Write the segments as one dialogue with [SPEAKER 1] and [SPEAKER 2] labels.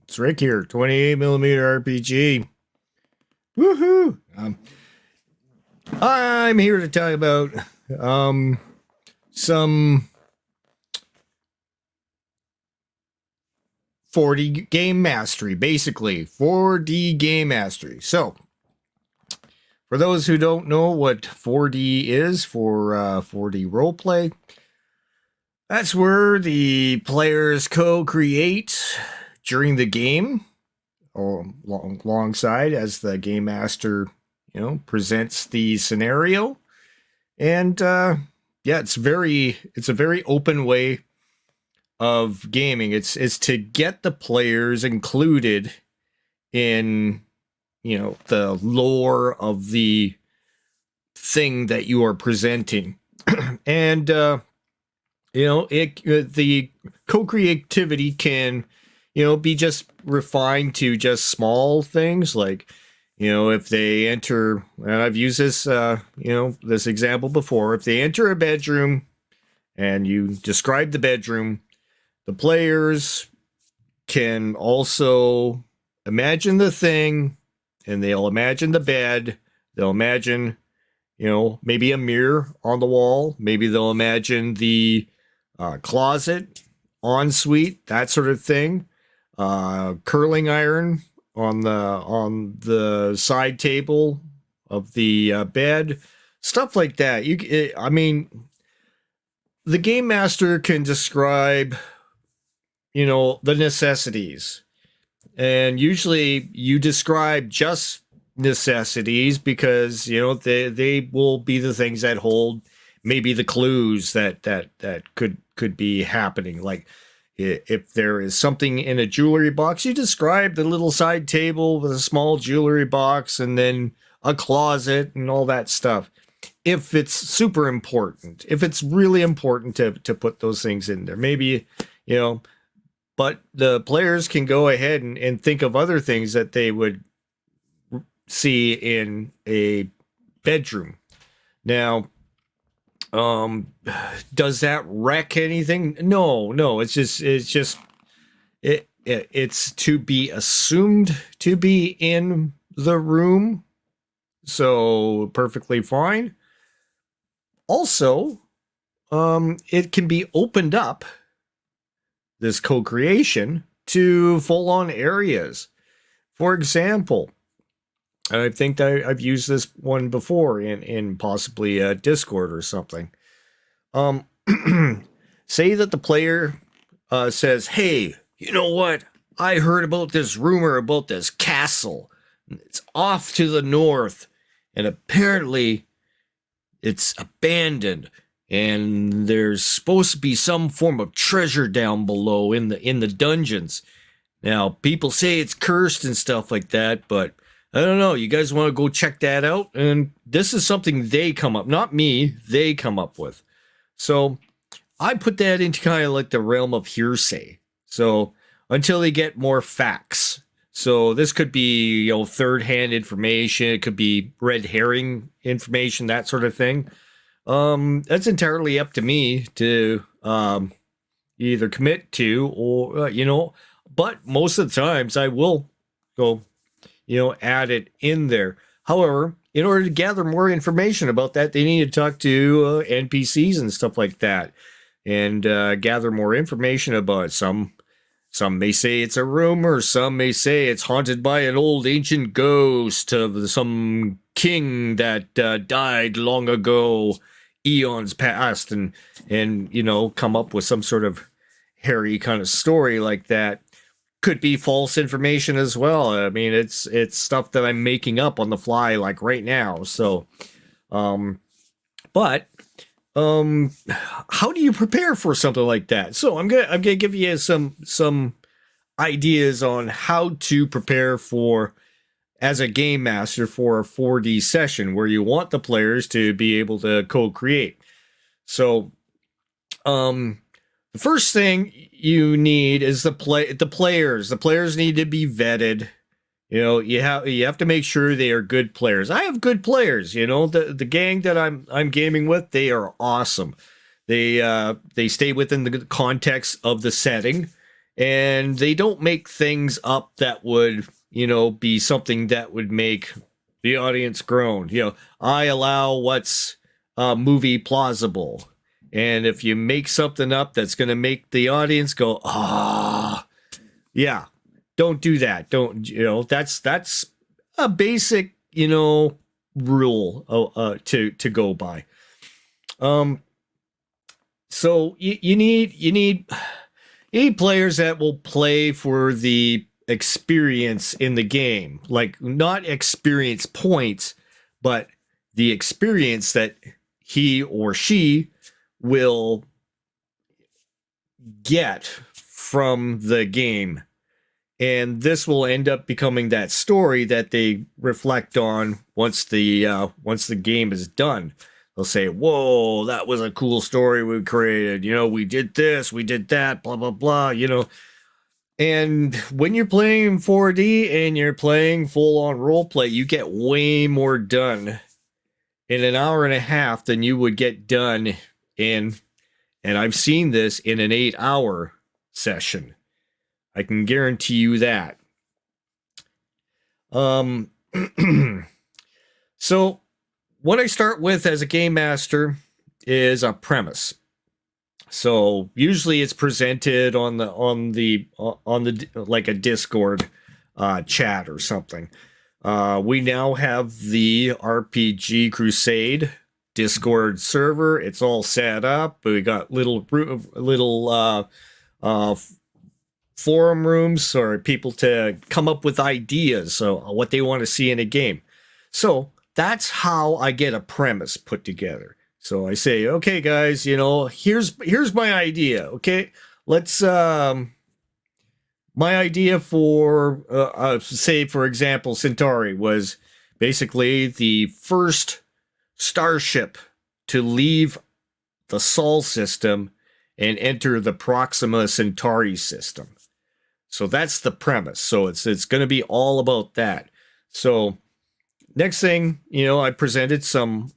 [SPEAKER 1] It's Rick here, 28 millimeter RPG. Woohoo! I'm here to talk about some 4D game mastery, basically 4D game mastery. So, for those who don't know what 4D is, for 4D roleplay, that's where the players co-create during the game, or alongside as the game master, presents the scenario. And yeah, it's a very open way of gaming. It's to get the players included in the lore of the thing that you are presenting. And the co-creativity can be just refined to just small things like, if they enter, and I've used this, this example before, if they enter a bedroom and you describe the bedroom, the players can also imagine the thing, and they'll imagine the bed, they'll imagine, maybe a mirror on the wall, maybe they'll imagine the closet, ensuite, that sort of thing, curling iron on the side table of the bed, stuff like that. The game master can describe, the necessities, and usually you describe just necessities because they will be the things that hold maybe the clues that could be happening. Like, if there is something in a jewelry box, you describe the little side table with a small jewelry box and then a closet and all that stuff. If it's super important, if it's really important to put those things in there, maybe, but the players can go ahead and think of other things that they would see in a bedroom. Now, does that wreck anything? No, it's to be assumed to be in the room, so perfectly fine. Also, it can be opened up, this co-creation, to full-on areas. For example, I think I've used this one before in possibly a Discord or something. Say that the player says, "Hey, you know what? I heard about this rumor about this castle. It's off to the north, and apparently it's abandoned, and there's supposed to be some form of treasure down below in the dungeons. Now, people say it's cursed and stuff like that, but I don't know. You guys want to go check that out?" And this is something they come up, not me, they come up with. So I put that into kind of like the realm of hearsay. So until they get more facts. So this could be, third-hand information. It could be red herring information, that sort of thing. That's entirely up to me to either commit to or, but most of the times I will go, add it in there. However, in order to gather more information about that, they need to talk to NPCs and stuff like that, and gather more information about it. Some may say it's a rumor. Some may say it's haunted by an old ancient ghost of some king that died long ago, eons past, and come up with some sort of hairy kind of story like that. Could be false information as well. I mean, it's stuff that I'm making up on the fly, like right now. So, but how do you prepare for something like that? So I'm gonna give you some ideas on how to prepare for, as a game master, for a 4D session where you want the players to be able to co-create. So, the first thing you need is the players. The players need to be vetted. You have to make sure they are good players. I have good players. The gang that I'm gaming with, they are awesome. They stay within the context of the setting, and they don't make things up that would, be something that would make the audience groan. I allow what's movie plausible. And if you make something up that's going to make the audience go, yeah, don't do that. Don't, that's a basic, rule to go by. So you need players that will play for the experience in the game, like not experience points, but the experience that he or she will get from the game. And this will end up becoming that story that they reflect on once the game is done. They'll say, whoa, that was a cool story we created. We did this, we did that, blah, blah, blah, And when you're playing 4D and you're playing full-on roleplay, you get way more done in an hour and a half than you would get done in, and I've seen this, in an 8-hour session. I can guarantee you that. So what I start with as a game master is a premise. So usually it's presented on the like a Discord chat or something. We now have the RPG Crusade Discord server. It's all set up. We got little forum rooms for people to come up with ideas, so what they want to see in a game. So that's how I get a premise put together. So I say, okay, guys, here's my idea. Okay, let's my idea for say, for example, Centauri was basically the first starship to leave the Sol system and enter the Proxima Centauri system. So that's the premise. So it's going to be all about that. So next thing, I presented some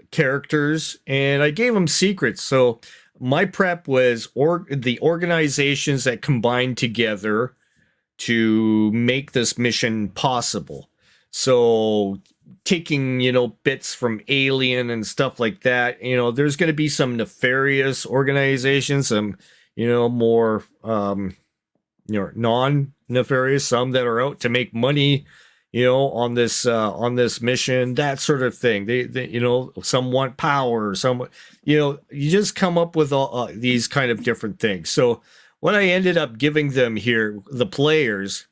[SPEAKER 1] characters and I gave them secrets. So my prep was the organizations that combined together to make this mission possible. So taking, bits from Alien and stuff like that, there's going to be some nefarious organizations, some, more, non-nefarious, some that are out to make money, on this mission, that sort of thing. They some want power, some, you just come up with all these kind of different things. So what I ended up giving them here, the players,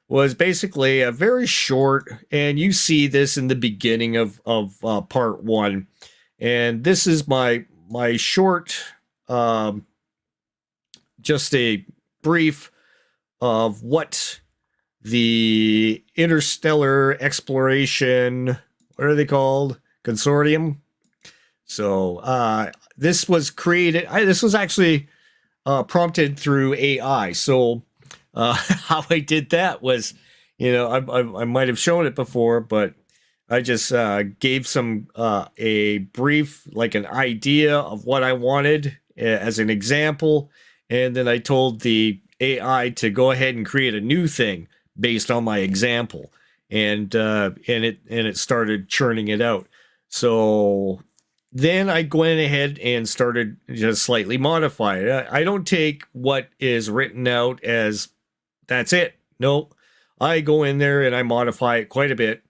[SPEAKER 1] was basically a very short, and you see this in the beginning of part 1, and this is my short, just a brief of what the Interstellar Exploration, what are they called? Consortium. So this was created, this was actually prompted through AI. So how I did that was, I might have shown it before, but I just gave some a brief, like an idea of what I wanted as an example, and then I told the AI to go ahead and create a new thing based on my example, and it started churning it out. So then I went ahead and started just slightly modify it. I don't take what is written out as that's it. No, I go in there and I modify it quite a bit,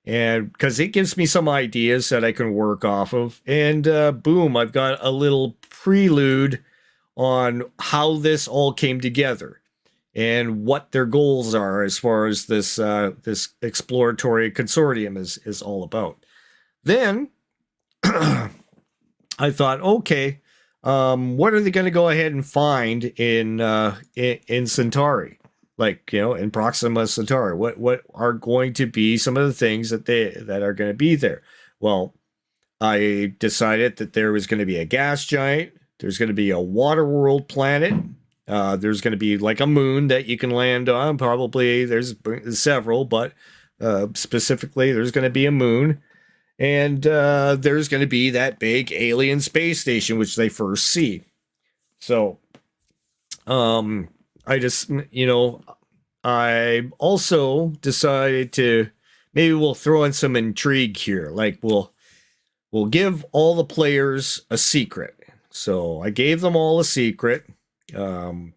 [SPEAKER 1] and because it gives me some ideas that I can work off of, and boom, I've got a little prelude on how this all came together and what their goals are as far as this this exploratory consortium is all about. Then I thought, okay, what are they going to go ahead and find in Centauri? Like, in Proxima Centauri, what are going to be some of the things that are going to be there? Well, I decided that there was going to be a gas giant. There's going to be a water world planet. There's going to be like a moon that you can land on. Probably there's several, but specifically there's going to be a moon. And there's going to be that big alien space station, which they first see. So I just, I also decided to maybe we'll throw in some intrigue here. Like we'll give all the players a secret. So I gave them all a secret. Um,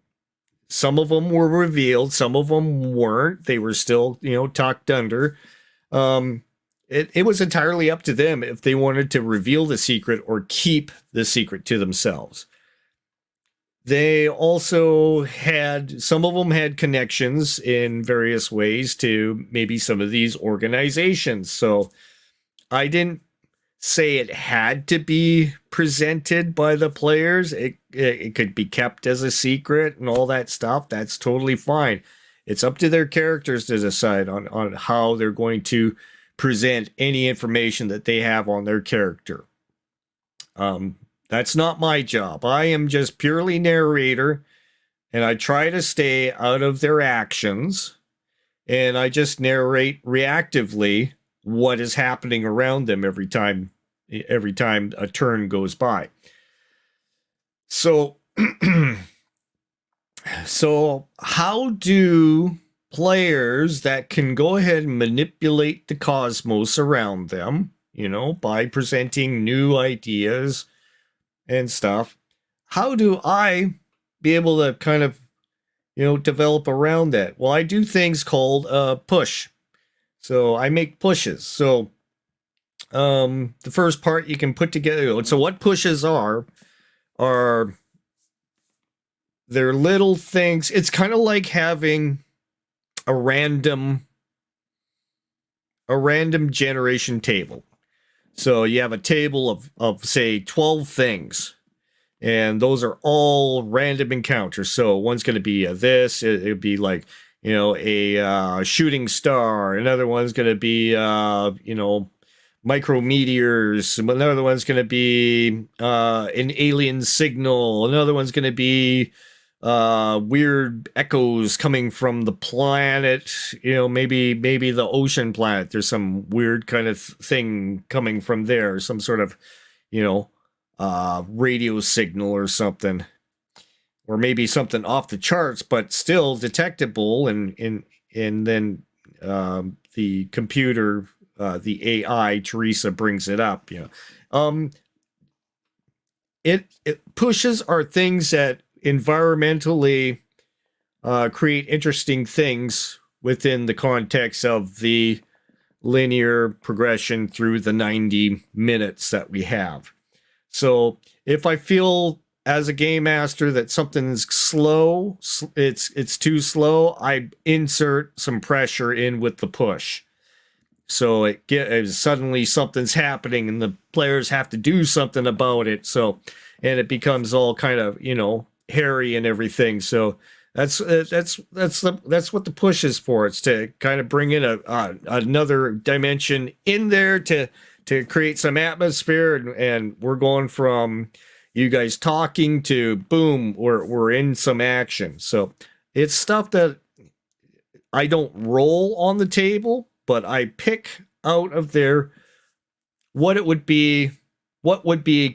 [SPEAKER 1] some of them were revealed, some of them weren't. They were still, tucked under. It was entirely up to them if they wanted to reveal the secret or keep the secret to themselves. They also had, some of them had connections in various ways to maybe some of these organizations. So I didn't say it had to be presented by the players. It could be kept as a secret and all that stuff. That's totally fine. It's up to their characters to decide on how they're going to present any information that they have on their character. That's not my job. I am just purely narrator, and I try to stay out of their actions, and I just narrate reactively what is happening around them every time a turn goes by. So so how do players that can go ahead and manipulate the cosmos around them, by presenting new ideas and stuff, how do I be able to kind of, develop around that? Well, I do things called push. So I make pushes. So the first part you can put together. So what pushes are they're little things. It's kind of like having a random generation table. So you have a table of say 12 things, and those are all random encounters. So one's going to be this. It'd be like, a shooting star. Another one's going to be, micrometeors. Another one's going to be an alien signal. Another one's going to be weird echoes coming from the planet. Maybe the ocean planet. There's some weird kind of thing coming from there. Some sort of, radio signal or something. Or maybe something off the charts, but still detectable, and then the computer, the AI, Teresa, brings it up. It pushes are things that environmentally create interesting things within the context of the linear progression through the 90 minutes that we have. So if I feel as a game master that something's slow, it's too slow, I insert some pressure in with the push. So suddenly something's happening and the players have to do something about it. So, and it becomes all kind of, hairy and everything. So that's what the push is for. It's to kind of bring in another dimension in there to create some atmosphere, and we're going from you guys talking to boom, we're in some action. So it's stuff that I don't roll on the table, but I pick out of there what would be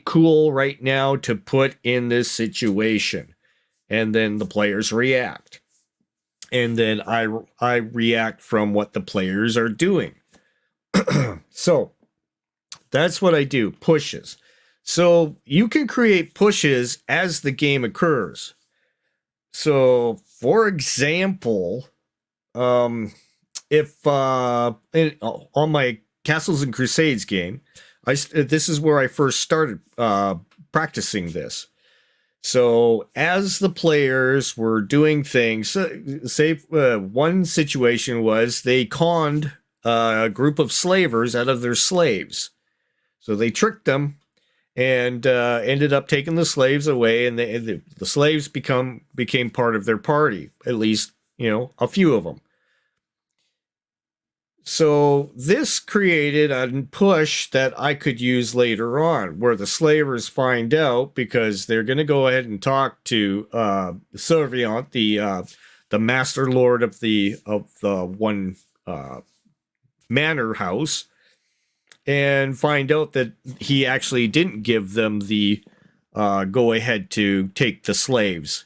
[SPEAKER 1] cool right now to put in this situation. And then the players react. And then I react from what the players are doing. So that's what I do, pushes. So you can create pushes as the game occurs. So, for example, if on my Castles and Crusades game, this is where I first started practicing this. So as the players were doing things, say one situation was they conned a group of slavers out of their slaves. So they tricked them and ended up taking the slaves away, and the slaves became part of their party, at least, a few of them. So this created a push that I could use later on, where the slavers find out, because they're going to go ahead and talk to Serviant, the master lord of the one manor house, and find out that he actually didn't give them the go ahead to take the slaves.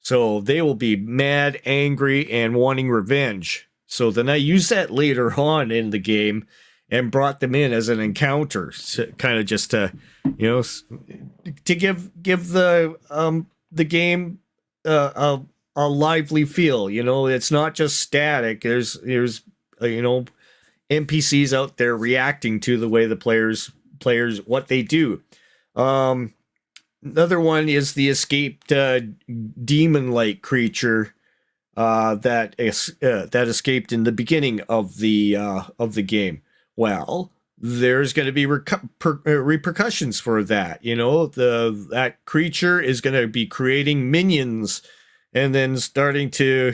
[SPEAKER 1] So they will be mad, angry, and wanting revenge. So then I used that later on in the game and brought them in as an encounter, kind of just to, to give the game a lively feel. It's not just static. There's NPCs out there reacting to the way the players what they do. Another one is the escaped demon-like creature that escaped in the beginning of the game. Well, there's going to be repercussions for that. That creature is going to be creating minions and then starting to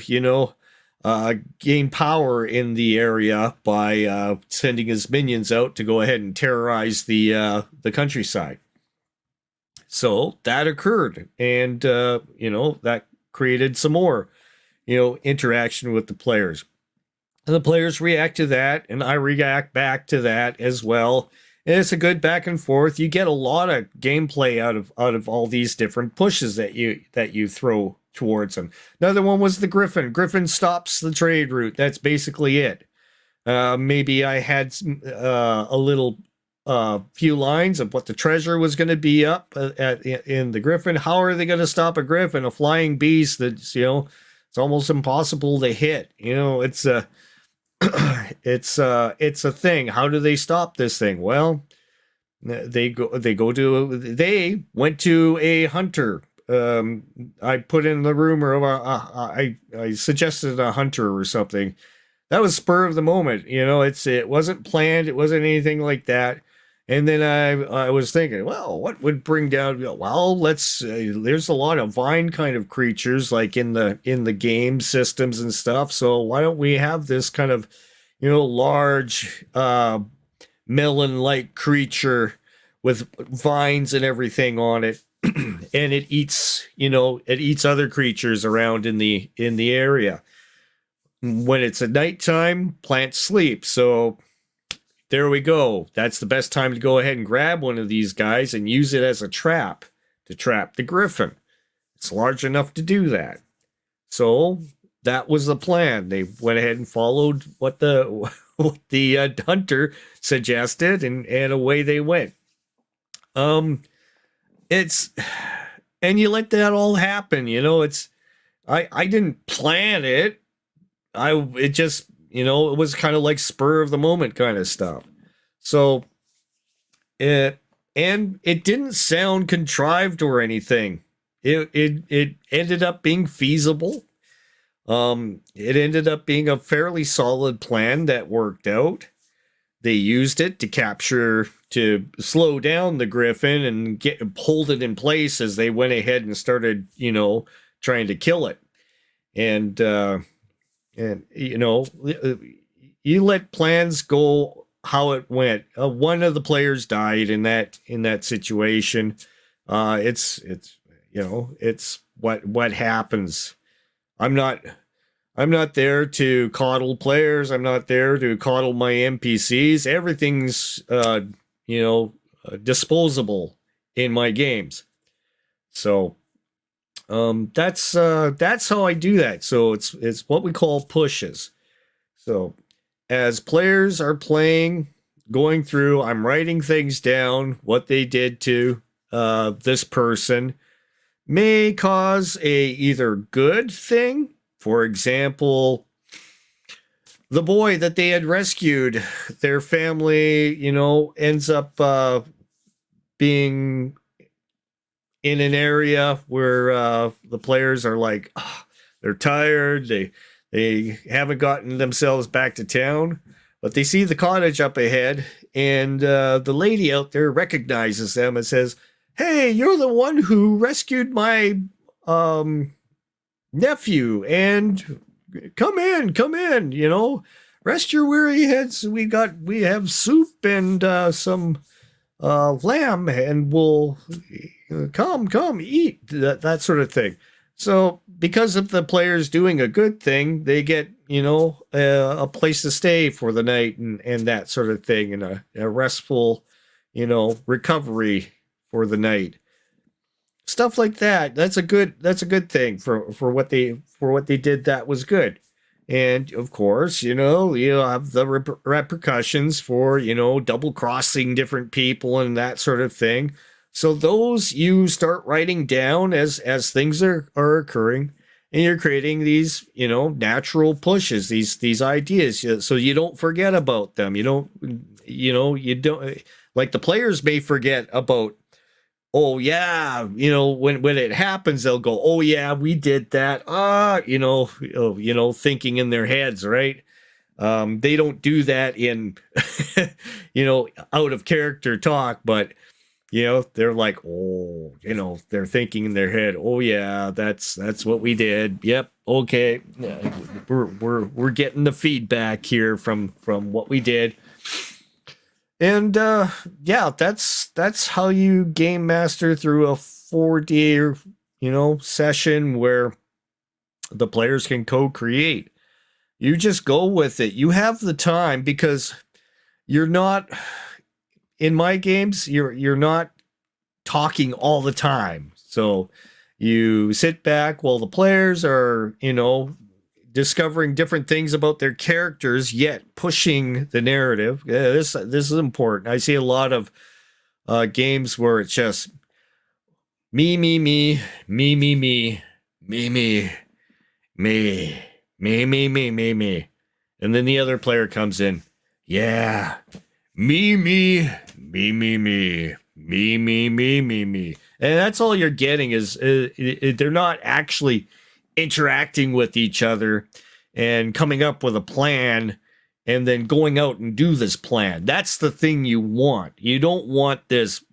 [SPEAKER 1] gain power in the area by sending his minions out to go ahead and terrorize the countryside. So that occurred, and that created some more interaction with the players. And the players react to that, and I react back to that as well. And it's a good back and forth. You get a lot of gameplay out of all these different pushes that you throw towards them. Another one was the Griffin. Griffin stops the trade route. That's basically it. Maybe I had a little few lines of what the treasure was going to be up in the Griffin. How are they going to stop a Griffin, a flying beast that's it's almost impossible to hit? It's a it's a thing. How do they stop this thing? Well, they went to a hunter. I put in the rumor of I suggested a hunter or something. That was spur of the moment. It wasn't planned. It wasn't anything like that. And then I was thinking, well, what would bring down? Well, there's a lot of vine kind of creatures like in the game systems and stuff. So why don't we have this kind of, large melon-like creature with vines and everything on it, and it eats other creatures around in the area. When it's at nighttime, plants sleep. So there we go. That's the best time to go ahead and grab one of these guys and use it as a trap to trap the Griffin. It's large enough to do that. So that was the plan. They went ahead and followed what the hunter suggested, and away they went. And you let that all happen. I didn't plan it. It just, it was kind of like spur of the moment kind of stuff. So it didn't sound contrived or anything. It ended up being feasible. It ended up being a fairly solid plan that worked out. They used it to slow down the Griffin and hold it in place as they went ahead and started, trying to kill it. And you let plans go how it went. One of the players died in that situation. It's what happens. I'm not there to coddle players. I'm not there to coddle my NPCs. Everything's disposable in my games. So that's how I do that. So it's what we call pushes. So as players are playing, going through, I'm writing things down, what they did to this person may cause a either good thing. For example, the boy that they had rescued, their family, ends up being in an area where the players are like, they're tired, they haven't gotten themselves back to town, but they see the cottage up ahead, and the lady out there recognizes them and says, "Hey, you're the one who rescued my nephew, and come in, rest your weary heads. We have soup and some lamb, and we'll come eat," that sort of thing. So because of the players doing a good thing, they get a place to stay for the night and that sort of thing, and a restful recovery for the night. stuff like that. That's a good thing for what they did. That was good. And of course, you have the repercussions for, double crossing different people and that sort of thing. So those you start writing down as things are occurring, and you're creating these, natural pushes, these ideas, so you don't forget about them. You don't like the players may forget about, oh yeah, when it happens, they'll go, oh yeah, we did that. Thinking in their heads, right? They don't do that in, out of character talk, but they're like, oh, they're thinking in their head, oh yeah, that's what we did. Yep, okay, yeah, we're getting the feedback here from what we did. And yeah, that's how you game master through a 4-day, session where the players can co-create. You just go with it. You have the time, because you're not, in my games, you're not talking all the time. So you sit back while the players are, discovering different things about their characters, yet pushing the narrative. Yeah, this is important. I see a lot of games where it's just me, me, me, me, me, me, me, me, me, me, me, me, me, me, and then the other player comes in. Yeah, me, me, me, me, me, me, me, me, me, me, and that's all you're getting is they're not actually interacting with each other and coming up with a plan and then going out and do this plan. That's the thing you want. You don't want this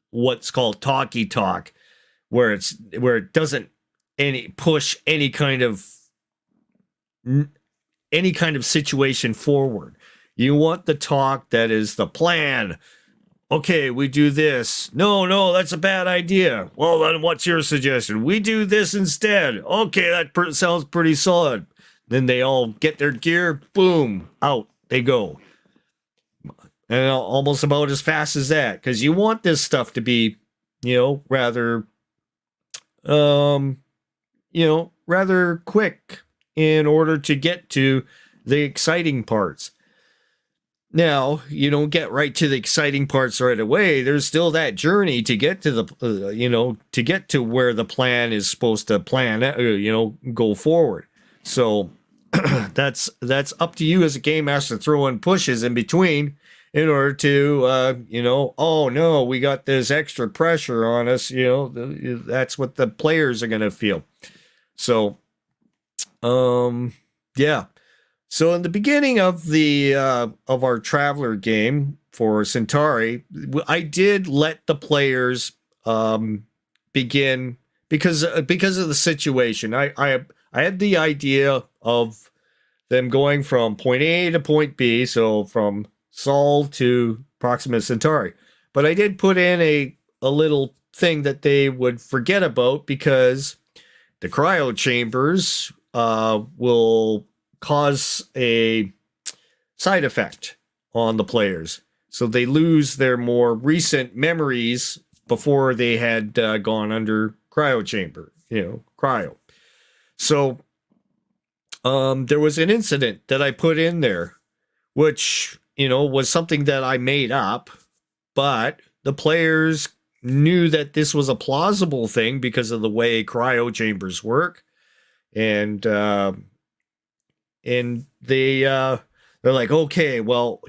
[SPEAKER 1] what's called talky talk, where it doesn't push any kind of situation forward. You want the talk that is the plan. Okay, we do this. No, that's a bad idea. Well, then what's your suggestion? We do this instead. Okay, that sounds pretty solid. Then they all get their gear, boom, out they go. And almost about as fast as that, because you want this stuff to be, rather, rather quick in order to get to the exciting parts. Now, you don't get right to the exciting parts right away. There's still that journey to get to the, to get to where the plan is supposed to go forward. So that's up to you as a game master to throw in pushes in between in order to, oh no, we got this extra pressure on us. That's what the players are going to feel. So, yeah. So in the beginning of the of our Traveler game for Centauri, I did let the players begin because of the situation. I had the idea of them going from point A to point B, so from Sol to Proxima Centauri. But I did put in a little thing that they would forget about, because the cryo chambers will cause a side effect on the players. So they lose their more recent memories before they had gone under cryo chamber, cryo. So there was an incident that I put in there, which, was something that I made up, but the players knew that this was a plausible thing because of the way cryo chambers work. And they're like, okay, well,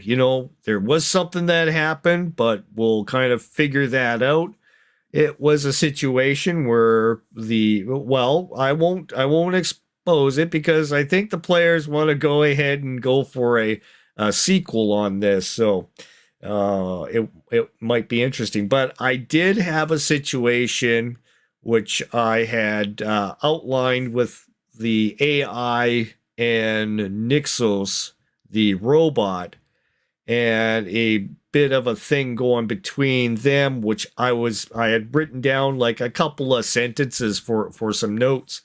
[SPEAKER 1] there was something that happened, but we'll kind of figure that out. It was a situation where I won't expose it, because I think the players want to go ahead and go for a sequel on this. So it might be interesting, but I did have a situation which I had outlined with the AI and Nixos, the robot, and a bit of a thing going between them, which I had written down like a couple of sentences for some notes,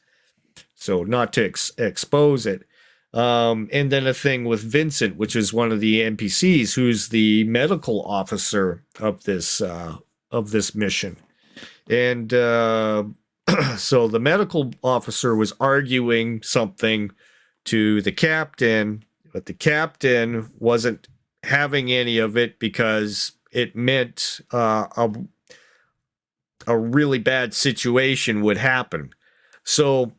[SPEAKER 1] so not to expose it. And then a thing with Vincent, which is one of the NPCs, who's the medical officer of this mission. And so the medical officer was arguing something to the captain, but the captain wasn't having any of it because it meant a really bad situation would happen. So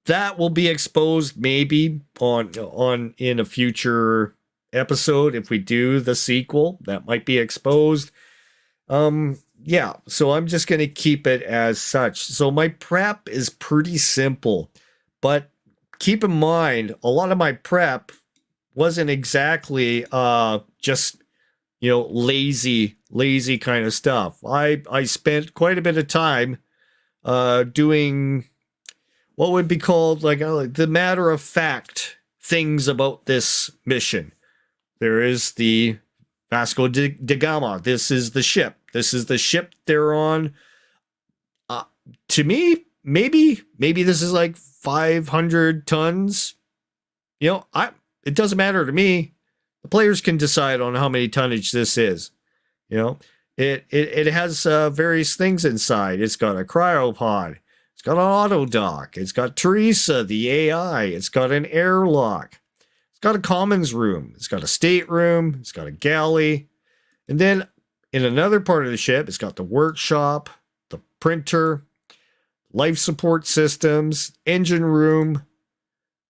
[SPEAKER 1] that will be exposed maybe on in a future episode if we do the sequel. That might be exposed. Yeah, so I'm just going to keep it as such. So my prep is pretty simple, but keep in mind a lot of my prep wasn't exactly just lazy kind of stuff. I spent quite a bit of time doing what would be called like the matter of fact things about this mission. There is the Vasco da Gama. This is the ship. This is the ship they're on. To me, maybe this is like 500 tons. It doesn't matter to me. The players can decide on how many tonnage this is. It has various things inside. It's got a cryopod. It's got an auto dock. It's got Teresa, the AI. It's got an airlock. It's got a commons room. It's got a stateroom. It's got a galley. And then in another part of the ship, it's got the workshop, the printer, life support systems, engine room.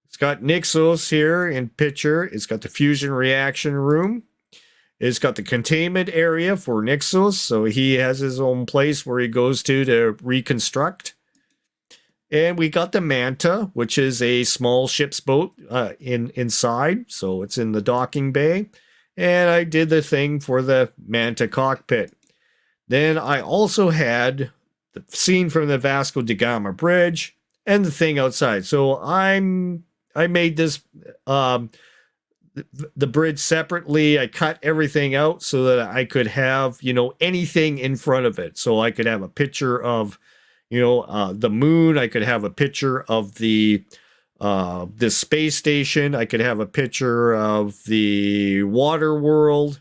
[SPEAKER 1] It's got Nixos here in picture. It's got the fusion reaction room. It's got the containment area for Nixos, so he has his own place where he goes to reconstruct. And we got the Manta, which is a small ship's boat inside, so it's in the docking bay. And I did the thing for the Manta cockpit. Then I also had the scene from the Vasco da Gama bridge and the thing outside. So I made this the bridge separately. I cut everything out so that I could have anything in front of it. So I could have a picture of the moon. I could have a picture of the space station. I could have a picture of the water world.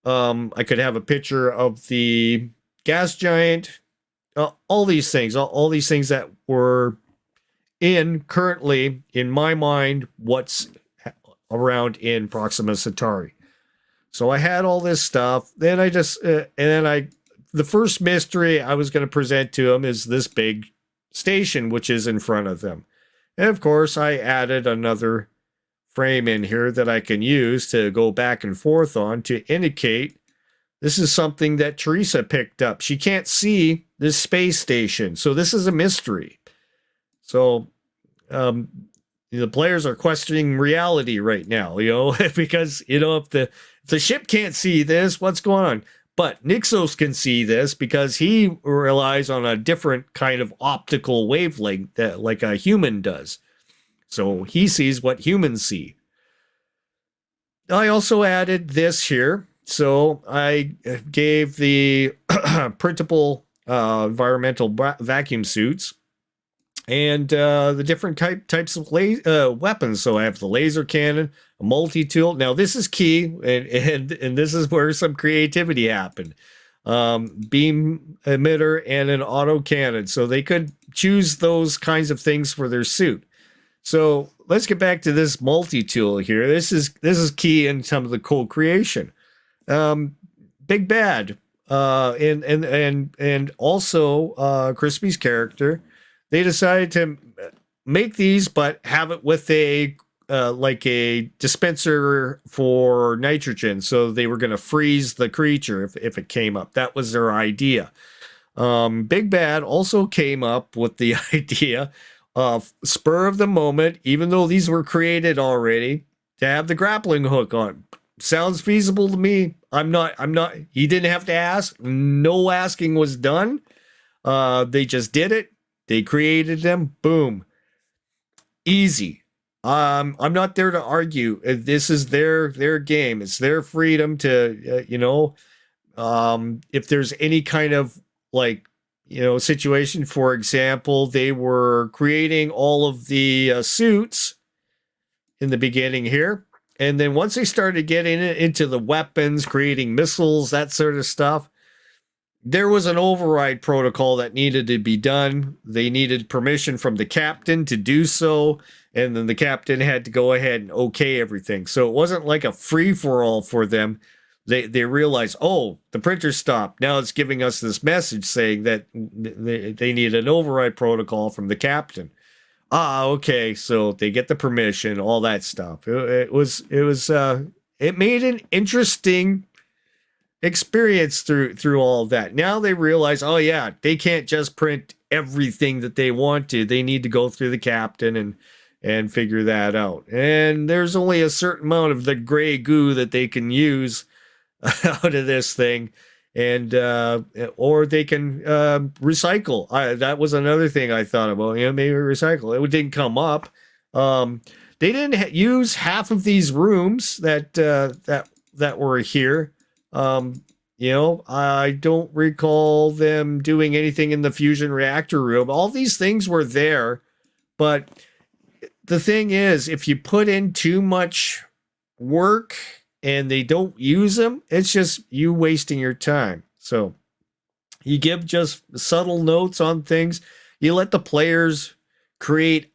[SPEAKER 1] I could have a picture of the gas giant. All these things that were currently in my mind what's around in Proxima Centauri. So I had all this stuff. Then the first mystery I was going to present to them is this big station which is in front of them. And of course, I added another frame in here that I can use to go back and forth on to indicate this is something that Teresa picked up. She can't see this space station, so this is a mystery. So the players are questioning reality right now, because if the ship can't see this, what's going on? But Nixos can see this because he relies on a different kind of optical wavelength that like a human does. So he sees what humans see. I also added this here. So I gave the printable environmental vacuum suits and the different types of weapons. So I have the laser cannon, a multi-tool. Now this is key, and this is where some creativity happened. Beam emitter and an auto cannon. So they could choose those kinds of things for their suit. So let's get back to this multi-tool here. This is key in some of the co-creation. Big Bad, and also Crispy's character. They decided to make these, but have it with a like a dispenser for nitrogen. So they were going to freeze the creature if it came up. That was their idea. Big Bad also came up with the idea of spur of the moment, even though these were created already, to have the grappling hook on. Sounds feasible to me. I'm not, he didn't have to ask. No asking was done. They just did it. They created them. Boom. Easy. I'm not there to argue. This is their game. It's their freedom to, if there's any kind of situation. For example, they were creating all of the suits in the beginning here. And then once they started getting into the weapons, creating missiles, that sort of stuff, there was an override protocol that needed to be done. They needed permission from the captain to do so, and then the captain had to go ahead and okay everything. So it wasn't like a free for all for them. They realized, oh, the printer stopped. Now it's giving us this message saying that they need an override protocol from the captain. Ah, okay. So they get the permission, all that stuff. It made an interesting experience through all of that. Now they realize, oh yeah, they can't just print everything that they want to. They need to go through the captain and figure that out. And there's only a certain amount of the gray goo that they can use out of this thing, and or they can recycle. That was another thing I thought about. Maybe recycle. It didn't come up. They didn't use half of these rooms that were here. I don't recall them doing anything in the fusion reactor room. All these things were there, but the thing is, if you put in too much work and they don't use them, it's just you wasting your time. So you give just subtle notes on things. You let the players create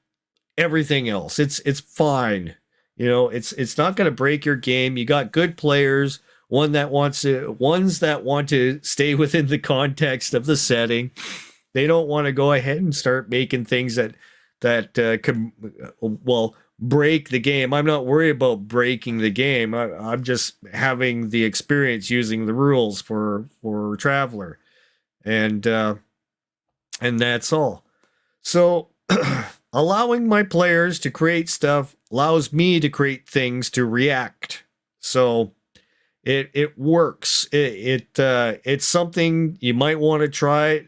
[SPEAKER 1] everything else. It's fine. It's not going to break your game. You got good players. Ones that want to stay within the context of the setting. They don't want to go ahead and start making things that could break the game. I'm not worried about breaking the game. I'm just having the experience using the rules for Traveler, and that's all. So allowing my players to create stuff allows me to create things to react. So it works. It's something you might want to try.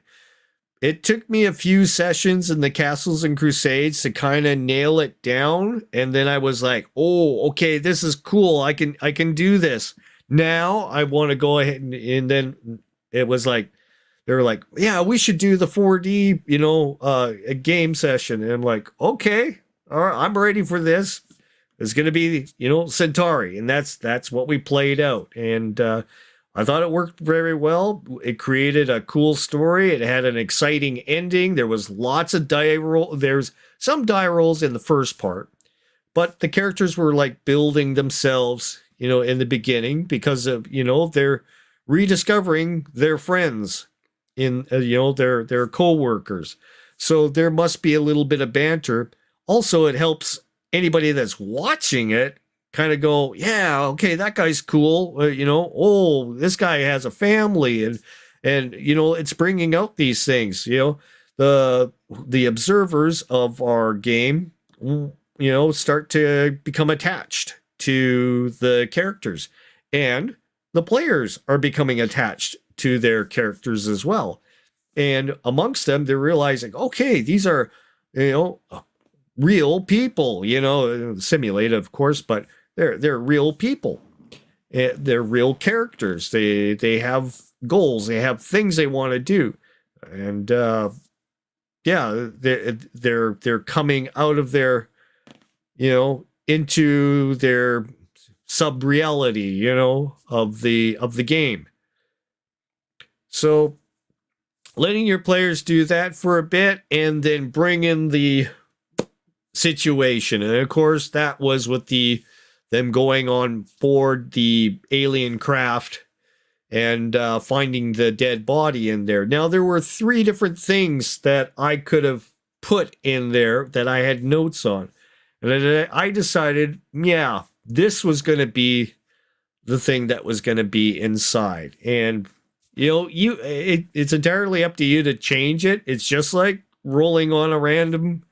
[SPEAKER 1] It took me a few sessions in the Castles and Crusades to kind of nail it down, and then I was like, "Oh, okay, this is cool. I can do this." Now I want to go ahead and then it was like they were like, "Yeah, we should do the 4D, a game session." And I'm like, "Okay, all right, I'm ready for this." It's going to be, Centauri, and that's what we played out. And I thought it worked very well. It created a cool story. It had an exciting ending. There was lots of die roll. There's some die rolls in the first part, but the characters were like building themselves, in the beginning because of, they're rediscovering their friends in, their co-workers. So there must be a little bit of banter. Also, it helps anybody that's watching it kind of go, yeah, okay, that guy's cool. Oh, this guy has a family, and it's bringing out these things. The observers of our game, start to become attached to the characters, and the players are becoming attached to their characters as well. And amongst them, they're realizing, okay, these are, real people, simulated, of course, but they're real people. They're real characters. They have goals. They have things they want to do, and they're coming out of their, into their sub reality, of the game. So letting your players do that for a bit, and then bring in the situation. And of course, that was with them going on board the alien craft and finding the dead body in there. Now, there were 3 different things that I could have put in there that I had notes on. And then I decided, yeah, this was going to be the thing that was going to be inside. And, it's entirely up to you to change it. It's just like rolling on a random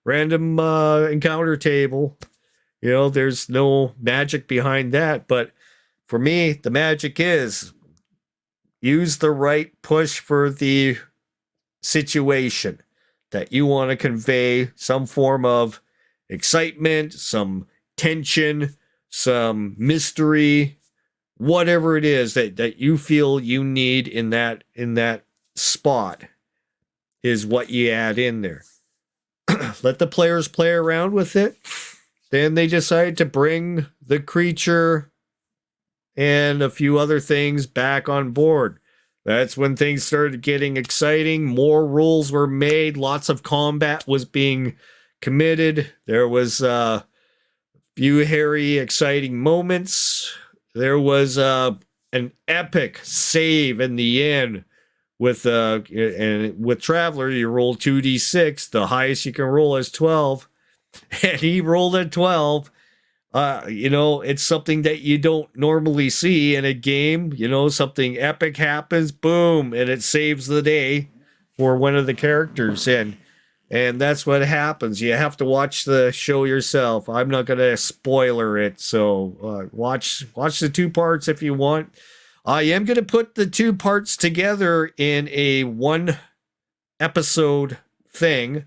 [SPEAKER 1] encounter table. There's no magic behind that. But for me, the magic is use the right push for the situation that you want to convey, some form of excitement, some tension, some mystery, whatever it is that you feel you need in that spot is what you add in there. Let the players play around with it. Then they decide to bring the creature and a few other things back on board. That's when things started getting exciting. More rules were made. Lots of combat was being committed. There was few hairy, exciting moments. There was an epic save in the end with Traveler. You roll 2d6. The highest you can roll is 12, and he rolled a 12. It's something that you don't normally see in a game. Something epic happens, boom, and it saves the day for one of the characters. And that's what happens. You have to watch the show yourself. I'm not going to spoiler it, so watch the two parts if you want. I am going to put the two parts together in a one episode thing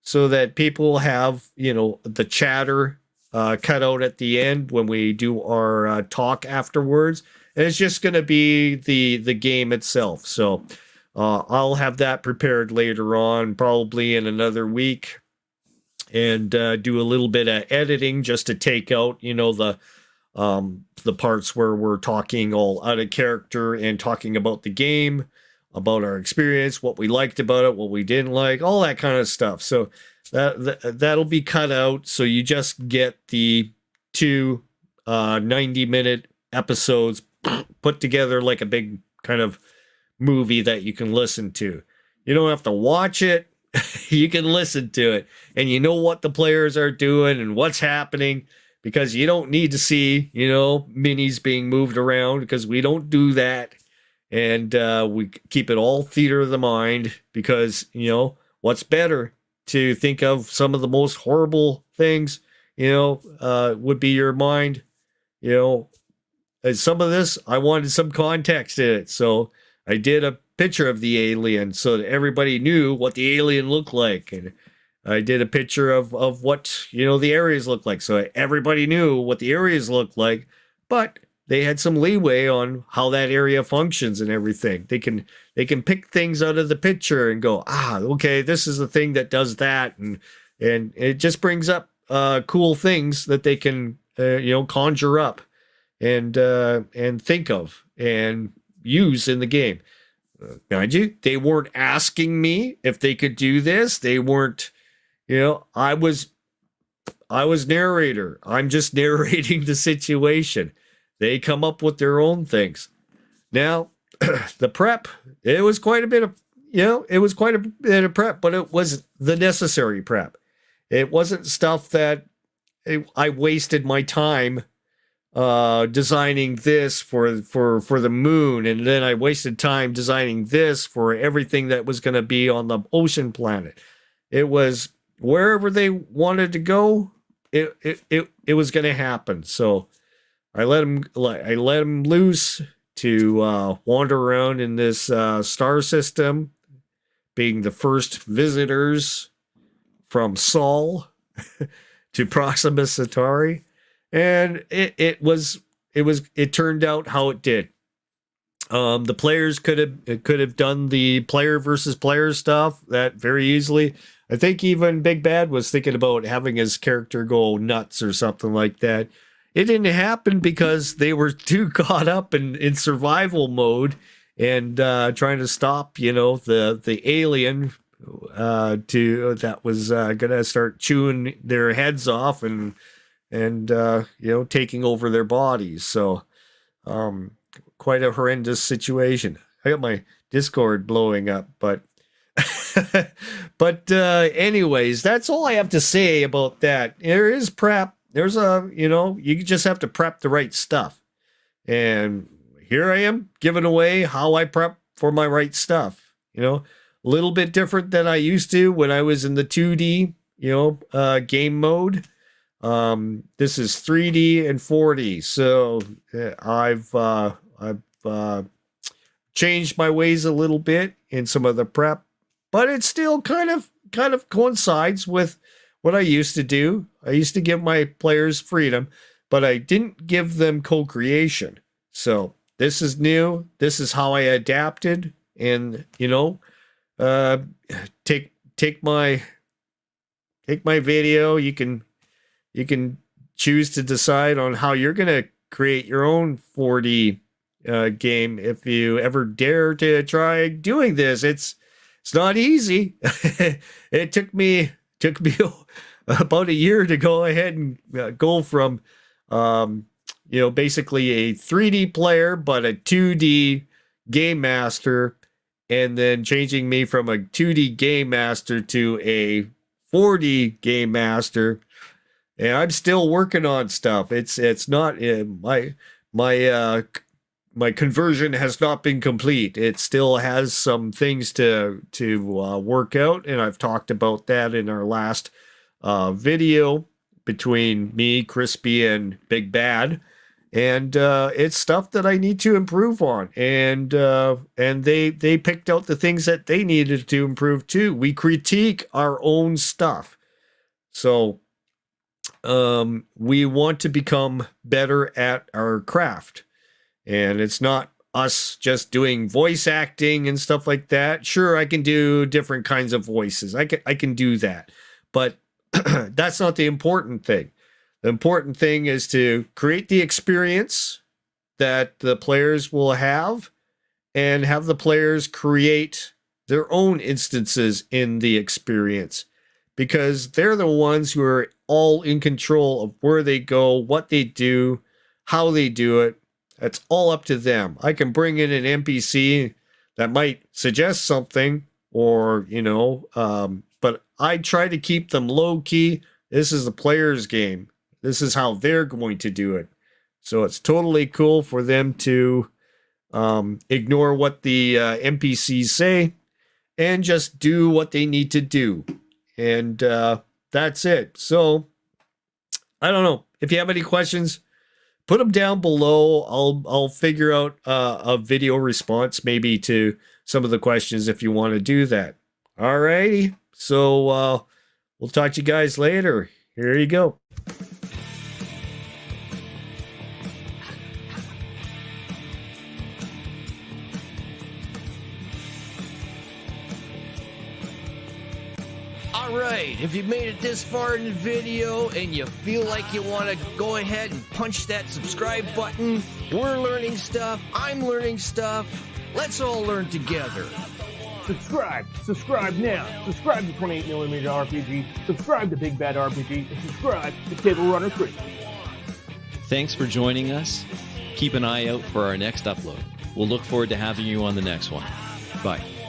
[SPEAKER 1] so that people have, the chatter cut out at the end when we do our talk afterwards. And it's just going to be the game itself. So I'll have that prepared later on, probably in another week, and do a little bit of editing just to take out, the parts where we're talking all out of character and talking about the game, about our experience, what we liked about it, what we didn't like, all that kind of stuff. So that'll be cut out. So you just get the two 90-minute episodes put together like a big kind of movie that you can listen to. You don't have to watch it. You can listen to it, and you know what the players are doing and what's happening, because you don't need to see, minis being moved around, because we don't do that. And we keep it all theater of the mind, because, what's better to think of some of the most horrible things, would be your mind, And some of this, I wanted some context in it. So I did a picture of the alien so that everybody knew what the alien looked like. And I did a picture of what, the areas looked like. So everybody knew what the areas looked like, but they had some leeway on how that area functions and everything. They can pick things out of the picture and go, okay, this is the thing that does that. And it just brings up cool things that they can, conjure up and think of and use in the game. Mind you, they weren't asking me if they could do this. They weren't, I was narrator. I'm just narrating the situation. They come up with their own things. Now, the prep, it was quite a bit of, prep, but it was the necessary prep. It wasn't stuff that I wasted my time designing this for the moon, and then I wasted time designing this for everything that was going to be on the ocean planet. It was wherever they wanted to go, it was going to happen. So I let them loose to wander around in this star system, being the first visitors from Sol to Proxima Centauri. And it turned out how it did. The players could have done the player versus player stuff that very easily. I think even Big Bad was thinking about having his character go nuts or something like that. It didn't happen because they were too caught up in survival mode and trying to stop, the alien that was gonna start chewing their heads off and taking over their bodies. So quite a horrendous situation. I got my Discord blowing up, but anyways, that's all I have to say about that. There is prep. There's you just have to prep the right stuff. And here I am giving away how I prep for my right stuff. A little bit different than I used to when I was in the 2D, game mode. This is 3D and 4D. So I've changed my ways a little bit in some of the prep, but it still kind of coincides with what I used to do. I used to give my players freedom, but I didn't give them co-creation. So this is new. This is how I adapted, and take my video. You can choose to decide on how you're going to create your own 4D game. If you ever dare to try doing this, it's not easy. It took me about a year to go ahead and go from basically a 3D player but a 2D game master, and then changing me from a 2D game master to a 4D game master. And I'm still working on stuff. It's not my conversion has not been complete. It still has some things to work out, and I've talked about that in our last video between me, Crispy, and Big Bad. And it's stuff that I need to improve on, and they picked out the things that they needed to improve too. We critique our own stuff, so we want to become better at our craft. And it's not us just doing voice acting and stuff like that. Sure, I can do different kinds of voices. I can do that, but that's not the important thing. The important thing is to create the experience that the players will have, and have the players create their own instances in the experience, because they're the ones who are all in control of where they go, what they do, how they do it. That's all up to them. I can bring in an NPC that might suggest something, or, but I try to keep them low key. This is the player's game. This is how they're going to do it. So it's totally cool for them to ignore what the NPCs say and just do what they need to do. And that's it. So I don't know. If you have any questions, put them down below. I'll figure out a video response maybe to some of the questions if you want to do that. Alrighty. So we'll talk to you guys later. Here you go.
[SPEAKER 2] Alright, if you've made it this far in the video and you feel like you want to go ahead and punch that subscribe button, we're learning stuff, I'm learning stuff, let's all learn together.
[SPEAKER 3] Subscribe now. Subscribe to 28mm RPG, subscribe to Big Bad RPG, and subscribe to Table Runner Creek.
[SPEAKER 4] Thanks for joining us. Keep an eye out for our next upload. We'll look forward to having you on the next one. Bye.